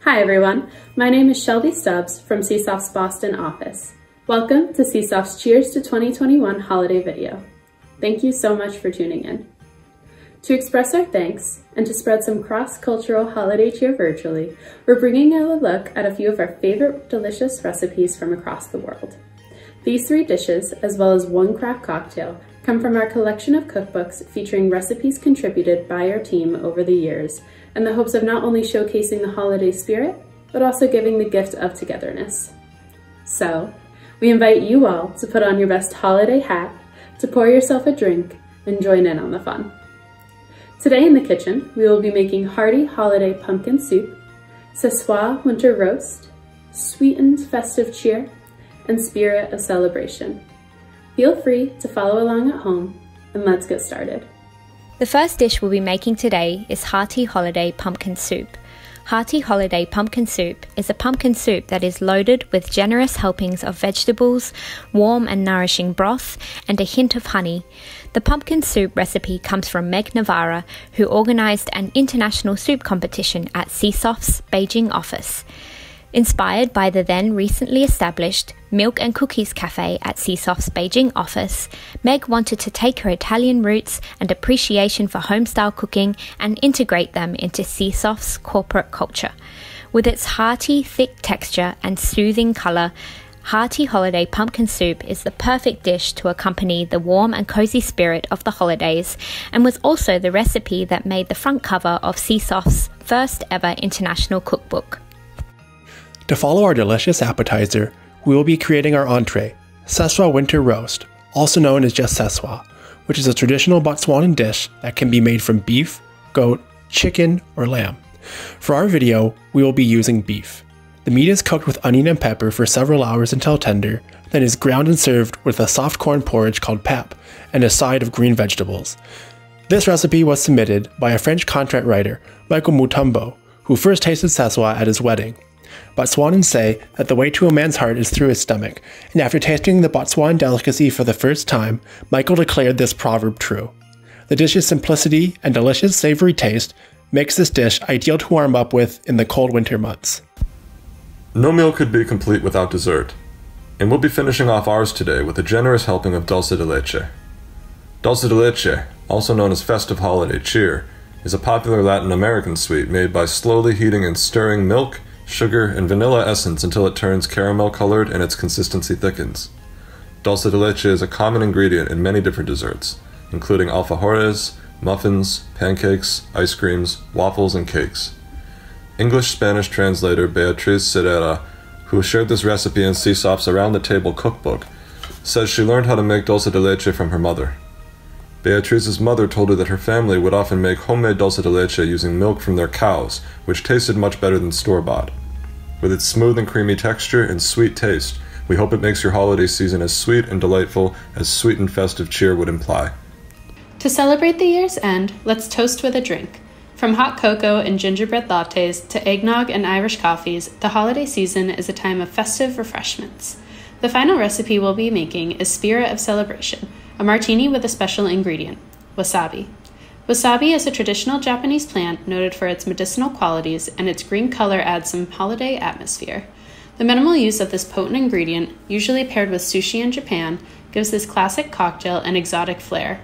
Hi everyone, my name is Shelby Stubbs from CSOFT's Boston office. Welcome to CSOFT's Cheers to 2021 holiday video. Thank you so much for tuning in. To express our thanks and to spread some cross-cultural holiday cheer virtually, we're bringing you a look at a few of our favorite delicious recipes from across the world. These 3 dishes, as well as 1 craft cocktail, come from our collection of cookbooks featuring recipes contributed by our team over the years, in the hopes of not only showcasing the holiday spirit, but also giving the gift of togetherness. So, we invite you all to put on your best holiday hat, to pour yourself a drink, and join in on the fun. Today in the kitchen, we will be making hearty holiday pumpkin soup, Szechuan winter roast, sweetened festive cheer, and spirit of celebration. Feel free to follow along at home, and let's get started. The first dish we'll be making today is Hearty Holiday Pumpkin Soup. Hearty Holiday Pumpkin Soup is a pumpkin soup that is loaded with generous helpings of vegetables, warm and nourishing broth, and a hint of honey. The pumpkin soup recipe comes from Meg Navarra, who organised an international soup competition at CSOFT's Beijing office. Inspired by the then recently established Milk and Cookies Cafe at CSOFT's Beijing office, Meg wanted to take her Italian roots and appreciation for home-style cooking and integrate them into CSOFT's corporate culture. With its hearty, thick texture and soothing colour, Hearty Holiday Pumpkin Soup is the perfect dish to accompany the warm and cozy spirit of the holidays, and was also the recipe that made the front cover of CSOFT's first ever international cookbook. To follow our delicious appetizer, we will be creating our entree, Szechuan winter roast, also known as just Szechuan, which is a traditional Botswanan dish that can be made from beef, goat, chicken, or lamb. For our video, we will be using beef. The meat is cooked with onion and pepper for several hours until tender, then is ground and served with a soft corn porridge called pap and a side of green vegetables. This recipe was submitted by a French contract writer, Michael Mutombo, who first tasted Szechuan at his wedding. Botswanans say that the way to a man's heart is through his stomach, and after tasting the Botswanan delicacy for the first time, Michael declared this proverb true. The dish's simplicity and delicious savory taste makes this dish ideal to warm up with in the cold winter months. No meal could be complete without dessert, and we'll be finishing off ours today with a generous helping of Dulce de Leche. Dulce de Leche, also known as festive holiday cheer, is a popular Latin American sweet made by slowly heating and stirring milk, sugar, and vanilla essence until it turns caramel-colored and its consistency thickens. Dulce de leche is a common ingredient in many different desserts, including alfajores, muffins, pancakes, ice creams, waffles, and cakes. English-Spanish translator Beatriz Serrera, who shared this recipe in CSOFT's Around the Table cookbook, says she learned how to make dulce de leche from her mother. Beatriz's mother told her that her family would often make homemade dulce de leche using milk from their cows, which tasted much better than store-bought. With its smooth and creamy texture and sweet taste, we hope it makes your holiday season as sweet and delightful as sweetened festive cheer would imply. To celebrate the year's end, let's toast with a drink. From hot cocoa and gingerbread lattes to eggnog and Irish coffees, the holiday season is a time of festive refreshments. The final recipe we'll be making is Spirit of Celebration, a martini with a special ingredient, wasabi. Wasabi is a traditional Japanese plant noted for its medicinal qualities, and its green color adds some holiday atmosphere. The minimal use of this potent ingredient, usually paired with sushi in Japan, gives this classic cocktail an exotic flair.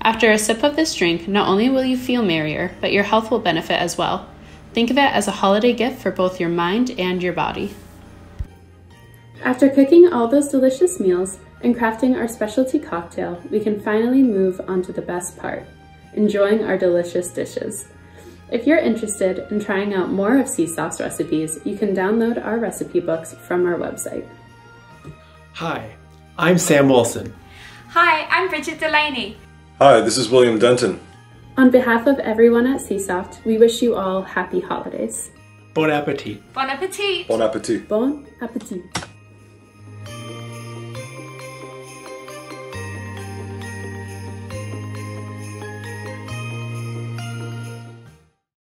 After a sip of this drink, not only will you feel merrier, but your health will benefit as well. Think of it as a holiday gift for both your mind and your body. After cooking all those delicious meals and crafting our specialty cocktail, we can finally move on to the best part, enjoying our delicious dishes. If you're interested in trying out more of CSOFT's recipes, you can download our recipe books from our website. Hi, I'm Sam Wilson. Hi, I'm Bridget Delaney. Hi, this is William Denton. On behalf of everyone at CSOFT, we wish you all happy holidays. Bon appetit. Bon appetit. Bon appetit. Bon appetit.